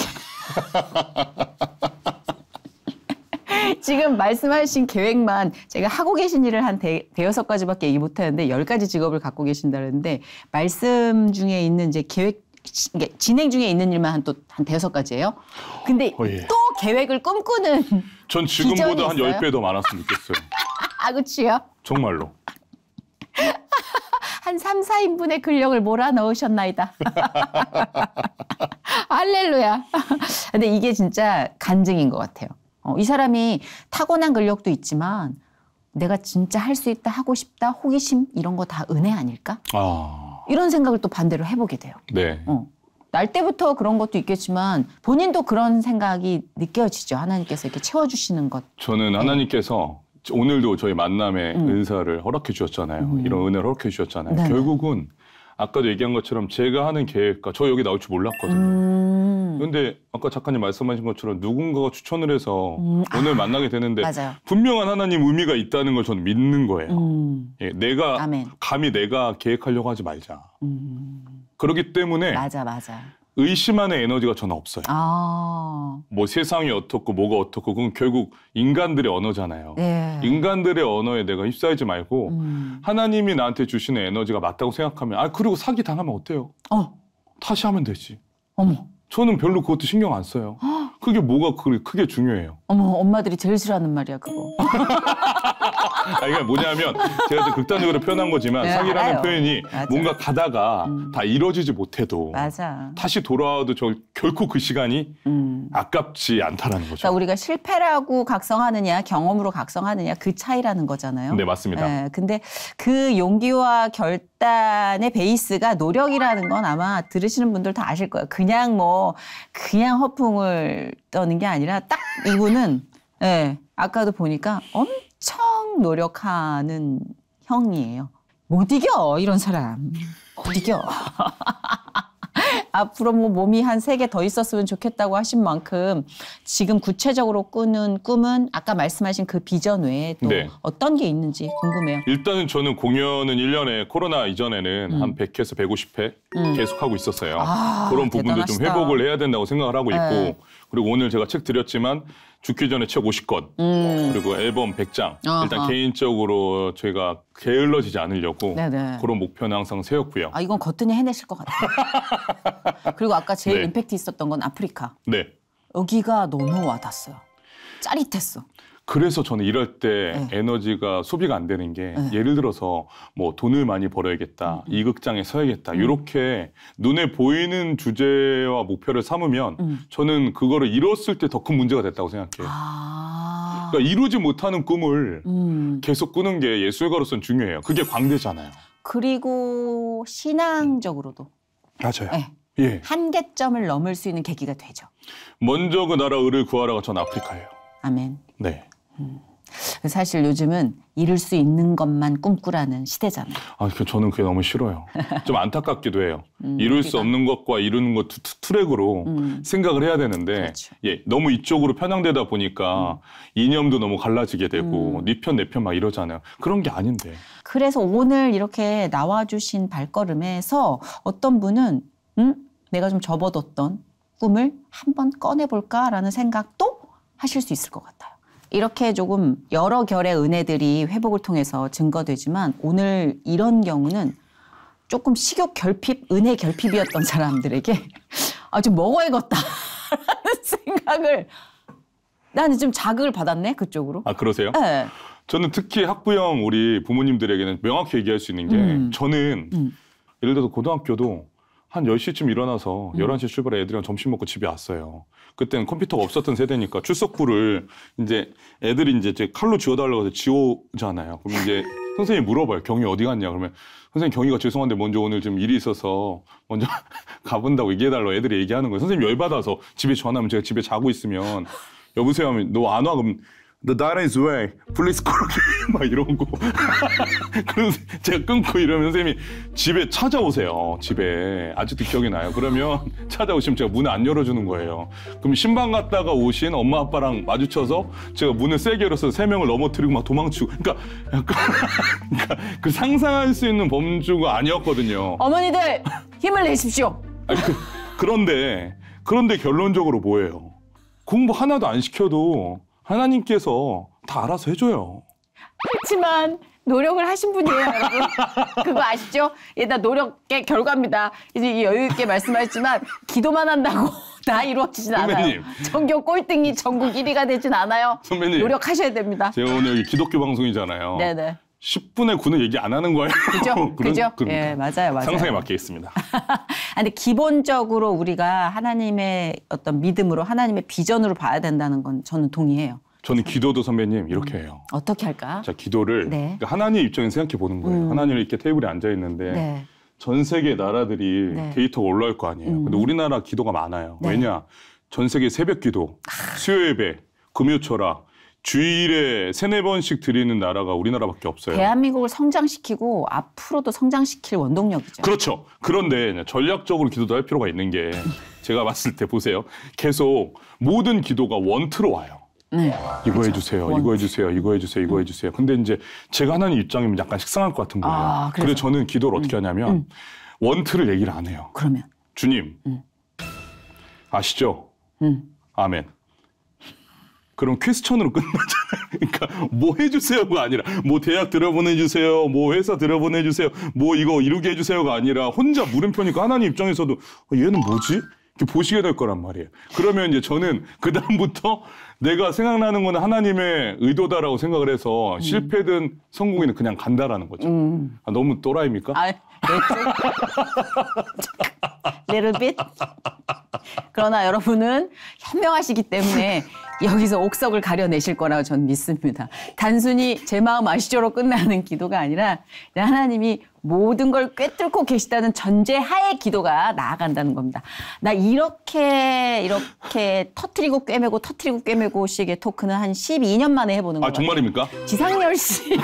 지금 말씀하신 계획만 제가 하고 계신 일을 한 대여섯 가지밖에 얘기 못하는데 10가지 직업을 갖고 계신다는데 말씀 중에 있는 이제 계획 진행 중에 있는 일만 한 대여섯 가지예요. 근데 예. 또 계획을 꿈꾸는 전 지금보다 한 10배 더 많았으면 좋겠어요. 아, 그치요? 정말로. 한 3, 4인분의 근력을 몰아넣으셨나이다. 할렐루야. 근데 이게 진짜 간증인 것 같아요. 이 사람이 타고난 근력도 있지만 내가 진짜 할 수 있다, 하고 싶다, 호기심 이런 거 다 은혜 아닐까? 이런 생각을 또 반대로 해보게 돼요. 네. 날 때부터 그런 것도 있겠지만 본인도 그런 생각이 느껴지죠. 하나님께서 이렇게 채워주시는 것. 저는 하나님께서 오늘도 저희 만남의 은사를 허락해 주셨잖아요. 이런 은혜를 허락해 주셨잖아요. 네네. 결국은 아까도 얘기한 것처럼 제가 하는 계획과 저 여기 나올 줄 몰랐거든요. 그런데 아까 작가님 말씀하신 것처럼 누군가가 추천을 해서 오늘 만나게 되는데 맞아요. 분명한 하나님 의미가 있다는 걸 저는 믿는 거예요. 예, 내가 아멘. 감히 내가 계획하려고 하지 말자. 그렇기 때문에 맞아. 의심하는 에너지가 저는 없어요. 뭐 세상이 어떻고 뭐가 어떻고 그건 결국 인간들의 언어잖아요. 네. 인간들의 언어에 내가 휩싸이지 말고 하나님이 나한테 주시는 에너지가 맞다고 생각하면 그리고 사기 당하면 어때요? 다시 하면 되지. 어머. 저는 별로 그것도 신경 안 써요. 그게 뭐가 크게 중요해요. 어머, 엄마들이 제일 싫어하는 말이야, 그거. 이게 뭐냐면 제가 좀 극단적으로 표현한 거지만 사기라는 알아요. 표현이 맞아. 뭔가 가다가 다 이루어지지 못해도 맞아. 다시 돌아와도 결코 그 시간이 아깝지 않다라는 거죠. 그러니까 우리가 실패라고 각성하느냐 경험으로 각성하느냐 그 차이라는 거잖아요. 네, 맞습니다. 네, 근데 그 용기와 결단의 베이스가 노력이라는 건 아마 들으시는 분들 다 아실 거예요. 그냥 허풍을 떠는 게 아니라 딱 이분은 아까도 보니까 엄청 노력하는 형이에요. 못 이겨 이런 사람. 못 이겨. 앞으로 뭐 몸이 한 3개 더 있었으면 좋겠다고 하신 만큼 지금 구체적으로 꾸는 꿈은 아까 말씀하신 그 비전 외에 또 어떤 게 있는지 궁금해요. 일단은 저는 공연은 1년에 코로나 이전에는 한 100회에서 150회 계속하고 있었어요. 그런 부분도 좀 회복을 해야 된다고 생각을 하고 있고 그리고 오늘 제가 책 드렸지만 죽기 전에 책 50권 그리고 앨범 100장 일단 개인적으로 저희가 게을러지지 않으려고 그런 목표는 항상 세웠고요. 이건 거뜬히 해내실 것 같아요. 그리고 아까 제일 임팩트 있었던 건 아프리카. 네. 여기가 너무 와닿았어요. 짜릿했어. 그래서 저는 이럴 때 에너지가 소비가 안 되는 게 예를 들어서 뭐 돈을 많이 벌어야겠다, 이 극장에 서야겠다 이렇게 눈에 보이는 주제와 목표를 삼으면 저는 그거를 이뤘을 때 더 큰 문제가 됐다고 생각해요. 그러니까 이루지 못하는 꿈을 계속 꾸는 게 예술가로서는 중요해요. 그게 광대잖아요. 그리고 신앙적으로도. 맞아요. 한계점을 넘을 수 있는 계기가 되죠. 먼저 그 나라 의를 구하라가 전 아프리카예요. 아멘. 네. 사실 요즘은 이룰 수 있는 것만 꿈꾸라는 시대잖아요. 저는 그게 너무 싫어요. 좀 안타깝기도 해요. 이룰 수 없는 것과 이루는 것 투랙으로 생각을 해야 되는데 그렇죠. 너무 이쪽으로 편향되다 보니까 이념도 너무 갈라지게 되고 네 편 내 편 막 이러잖아요. 그런 게 아닌데. 그래서 오늘 이렇게 나와주신 발걸음에서 어떤 분은 내가 좀 접어뒀던 꿈을 한번 꺼내볼까라는 생각도 하실 수 있을 것 같아요. 이렇게 조금 여러 결의 은혜들이 회복을 통해서 증거되지만 오늘 이런 경우는 조금 식욕 결핍, 은혜 결핍이었던 사람들에게 좀 먹어야겠다라는 생각을 나는 좀 자극을 받았네, 그쪽으로. 그러세요? 네. 저는 특히 학부형 우리 부모님들에게는 명확히 얘기할 수 있는 게 저는 예를 들어서 고등학교도 한 10시쯤 일어나서 11시에 출발해 애들이랑 점심 먹고 집에 왔어요. 그때는 컴퓨터가 없었던 세대니까 출석부를 이제 애들이 이제 칼로 지워달라고 해서 지우잖아요. 그럼 이제 선생님이 물어봐요. 경희 어디 갔냐? 그러면 선생님 경희가 죄송한데 먼저 오늘 좀 일이 있어서 먼저 가본다고 얘기해달라고 애들이 얘기하는 거예요. 선생님 열받아서 집에 전화하면 제가 집에 자고 있으면 여보세요 하면 너 안 와? 그럼 The data is way. Please call again. 막 이런 거. 그래서 제가 끊고 이러면 선생님이 집에 찾아오세요. 집에. 아직도 기억이 나요. 그러면 찾아오시면 제가 문을 안 열어주는 거예요. 그럼 신방 갔다가 오신 엄마 아빠랑 마주쳐서 제가 문을 세게 열어서 3명을 넘어뜨리고 막 도망치고. 그러니까 약간 그 상상할 수 있는 범주가 아니었거든요. 어머니들 힘을 내십시오. 그런데 결론적으로 뭐예요? 공부 하나도 안 시켜도 하나님께서 다 알아서 해줘요. 그렇지만 노력을 하신 분이에요, 여러분. 그거 아시죠? 다 노력의 결과입니다. 이제 여유 있게 말씀하셨지만 기도만 한다고 다 이루어지진 않아요. 전교 꼴등이 전국 1위가 되진 않아요. 선배님. 노력하셔야 됩니다. 제가 오늘 여기 기독교 방송이잖아요. 네네. 10분의 9는 얘기 안 하는 거예요. 그죠? 그죠? 예, 맞아요. 상상에 맡겨 있습니다. 근데 기본적으로 우리가 하나님의 어떤 믿음으로 하나님의 비전으로 봐야 된다는 건 저는 동의해요. 저는 기도도 선배님 이렇게 해요. 어떻게 할까? 자, 기도를 그러니까 하나님 입장에서 생각해 보는 거예요. 하나님이 이렇게 테이블에 앉아 있는데 전 세계 나라들이 데이터가 올라올 거 아니에요. 근데 우리나라 기도가 많아요. 왜냐? 전 세계 새벽 기도, 수요 예배, 금요 철학 주일에 3-4번씩 드리는 나라가 우리나라밖에 없어요. 대한민국을 성장시키고 앞으로도 성장시킬 원동력이죠. 그렇죠. 그런데 전략적으로 기도도 할 필요가 있는 게 제가 봤을 때 보세요. 계속 모든 기도가 원트로 와요. 이거 해주세요, 이거 해주세요, 이거 해주세요, 이거 해주세요. 근데 이제 제가 하나님 입장이면 약간 식상할 것 같은 거예요. 그래서 저는 기도를 어떻게 하냐면 원트를 얘기를 안 해요. 그러면 주님 아시죠? 아멘. 그럼 퀘스천으로 끝나잖아요. 그러니까 뭐 해주세요가 아니라 뭐 대학 들어보내주세요, 뭐 회사 들어보내주세요, 뭐 이거 이루게 해주세요가 아니라 혼자 물음표니까 하나님 입장에서도 얘는 뭐지? 보시게 될 거란 말이에요. 그러면 이제 저는 그다음부터 내가 생각나는 거는 하나님의 의도다라고 생각을 해서 실패든 성공이든 그냥 간다라는 거죠. 아, 너무 또라이입니까? 아, little bit. 그러나 여러분은 현명하시기 때문에 여기서 옥석을 가려내실 거라고 저는 믿습니다. 단순히 제 마음 아시죠로 끝나는 기도가 아니라 하나님이 모든 걸 꿰뚫고 계시다는 전제하에 기도가 나아간다는 겁니다. 나 이렇게 터트리고 꿰매고 식의 토크는 한 12년 만에 해보는 거예요. 아, 정말입니까? 지상렬 씨랑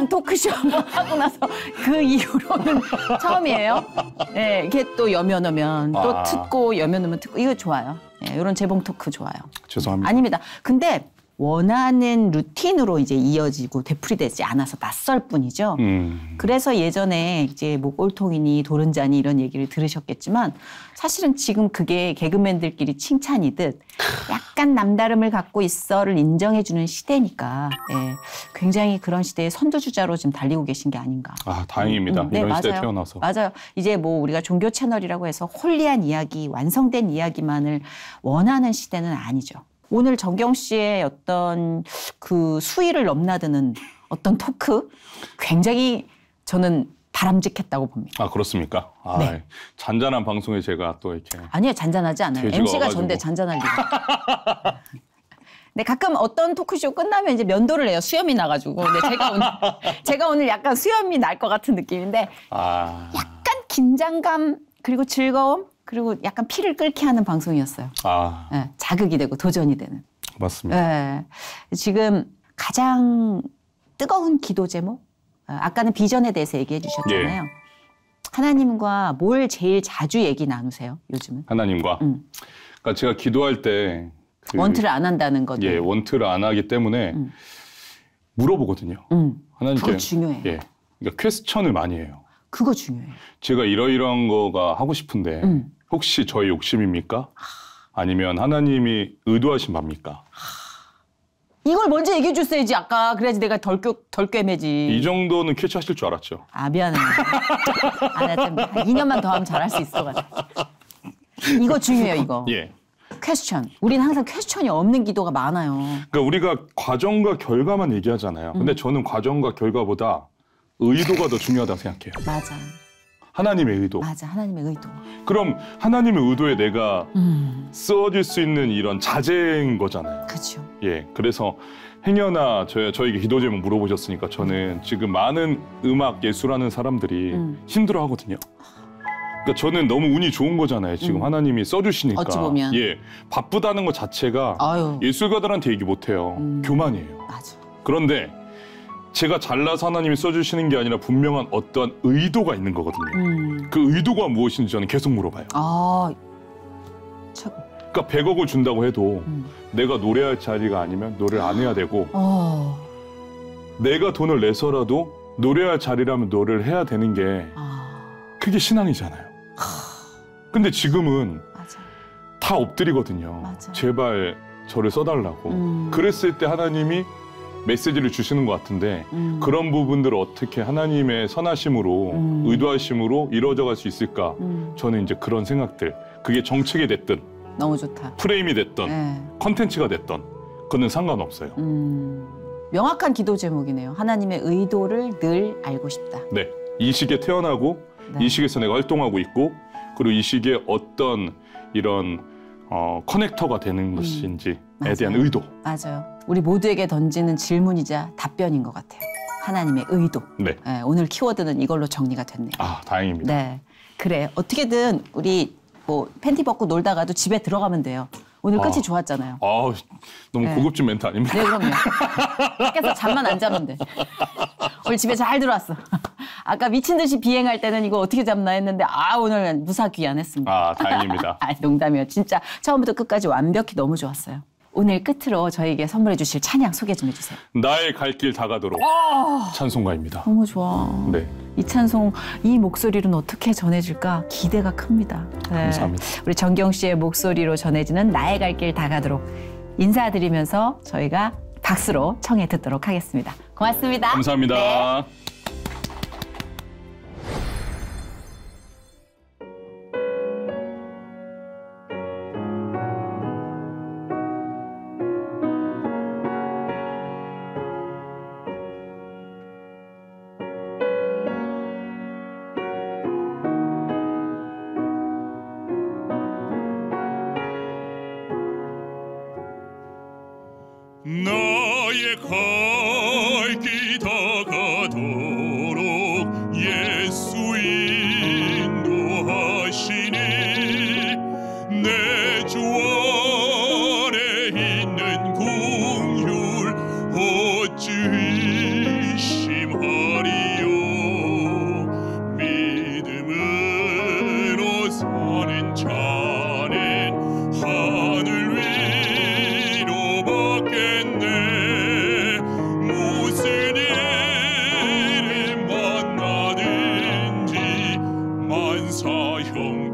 토크쇼 한번 하고 나서 그 이후로는 처음이에요. 네, 이게 또 여면 오면 또 듣고 여면 오면 듣고 이거 좋아요. 네, 이런 재봉 토크 좋아요. 죄송합니다. 아닙니다. 근데 원하는 루틴으로 이제 이어지고 되풀이되지 않아서 낯설 뿐이죠. 그래서 예전에 이제 뭐 꼴통이니 도른자니 이런 얘기를 들으셨겠지만 사실은 지금 그게 개그맨들끼리 칭찬이듯 약간 남다름을 갖고 있어를 인정해주는 시대니까 예, 굉장히 그런 시대의 선두주자로 지금 달리고 계신 게 아닌가. 아, 다행입니다. 네, 이런 맞아요. 시대에 태어나서. 맞아요. 이제 뭐 우리가 종교 채널이라고 해서 홀리한 이야기, 완성된 이야기만을 원하는 시대는 아니죠. 오늘 정경 씨의 어떤 그 수위를 넘나드는 어떤 토크 굉장히 저는 바람직했다고 봅니다. 아, 그렇습니까? 아, 네. 잔잔한 방송에 제가 또 이렇게. 아니요, 잔잔하지 않아요. MC가 전데 잔잔할 리가. 네, 가끔 어떤 토크쇼 끝나면 이제 면도를 해요. 수염이 나가지고. 근데 제가 오늘 약간 수염이 날 것 같은 느낌인데 약간 긴장감 그리고 즐거움 그리고 약간 피를 끓게 하는 방송이었어요. 네, 자극이 되고 도전이 되는. 맞습니다. 네, 지금 가장 뜨거운 기도 제목? 아까는 비전에 대해서 얘기해 주셨잖아요. 예. 하나님과 뭘 제일 자주 얘기 나누세요, 요즘은? 하나님과? 그러니까 제가 기도할 때 원트를 안 한다는 거죠. 예, 원트를 안 하기 때문에 물어보거든요. 하나님께. 그거 중요해요. 예, 그러니까 퀘스천을 많이 해요. 그거 중요해요. 제가 이러이러한 거가 하고 싶은데 혹시 저의 욕심입니까? 아니면 하나님이 의도하신 바입니까? 이걸 먼저 얘기해 줬어야지 아까. 그래야지 내가 덜 꿰매지. 이 정도는 캐치하실 줄 알았죠. 아, 미안해요. 나 좀 한 2년만 더 하면 잘할 수 있을 것 같아. 이거 중요해요, 이거. 예. 퀘스천. 우리는 항상 퀘스천이 없는 기도가 많아요. 그러니까 우리가 과정과 결과만 얘기하잖아요. 근데 저는 과정과 결과보다 의도가 더 중요하다고 생각해요. 맞아. 하나님의 의도. 맞아, 하나님의 의도. 그럼 하나님의 의도에 내가 쓰어질 수 있는 이런 자재인 거잖아요. 그렇죠. 예, 그래서 행여나 저에게 기도 제목 물어보셨으니까 저는 지금 많은 음악 예술하는 사람들이 힘들어하거든요. 그러니까 저는 너무 운이 좋은 거잖아요. 지금 하나님이 써주시니까. 어찌 보면. 예, 바쁘다는 것 자체가 아유. 예술가들한테 얘기 못해요. 교만이에요. 맞아. 그런데 제가 잘나서 하나님이 써주시는 게 아니라 분명한 어떤 의도가 있는 거거든요. 그 의도가 무엇인지 저는 계속 물어봐요. 그러니까 100억을 준다고 해도 내가 노래할 자리가 아니면 노래를 안 해야 되고 내가 돈을 내서라도 노래할 자리라면 노래를 해야 되는 게 그게 신앙이잖아요. 근데 지금은 맞아. 다 엎드리거든요. 맞아. 제발 저를 써달라고. 그랬을 때 하나님이 메시지를 주시는 것 같은데 그런 부분들을 어떻게 하나님의 선하심으로 의도하심으로 이루어져갈 수 있을까? 저는 이제 그런 생각들, 그게 정책이 됐든 너무 좋다. 프레임이 됐든 컨텐츠가 됐든 그거는 상관없어요. 명확한 기도 제목이네요. 하나님의 의도를 늘 알고 싶다. 네, 이 시기에 태어나고 이 시기에서 내가 활동하고 있고 그리고 이 시기에 어떤 이런 커넥터가 되는 것인지에 대한 의도. 맞아요. 우리 모두에게 던지는 질문이자 답변인 것 같아요. 하나님의 의도. 네. 네, 오늘 키워드는 이걸로 정리가 됐네요. 아, 다행입니다. 네, 그래. 어떻게든 우리 뭐 팬티 벗고 놀다가도 집에 들어가면 돼요. 오늘 끝이 좋았잖아요. 너무 고급진 멘트 아닙니까? 네, 그럼요. 밖에서 잠만 안 자면 돼. 오늘 집에 잘 들어왔어. 아까 미친 듯이 비행할 때는 이거 어떻게 잡나 했는데 오늘 무사귀환했습니다. 다행입니다. 농담이에요. 진짜 처음부터 끝까지 완벽히 너무 좋았어요. 오늘 끝으로 저에게 선물해 주실 찬양 소개 좀 해주세요. 나의 갈 길 다 가도록 찬송가입니다. 너무 좋아. 네. 이 찬송, 이 목소리로는 어떻게 전해질까 기대가 큽니다. 네. 감사합니다. 우리 정경 씨의 목소리로 전해지는 나의 갈 길 다 가도록 인사드리면서 저희가 박수로 청해 듣도록 하겠습니다. 고맙습니다. 감사합니다. 네. 정경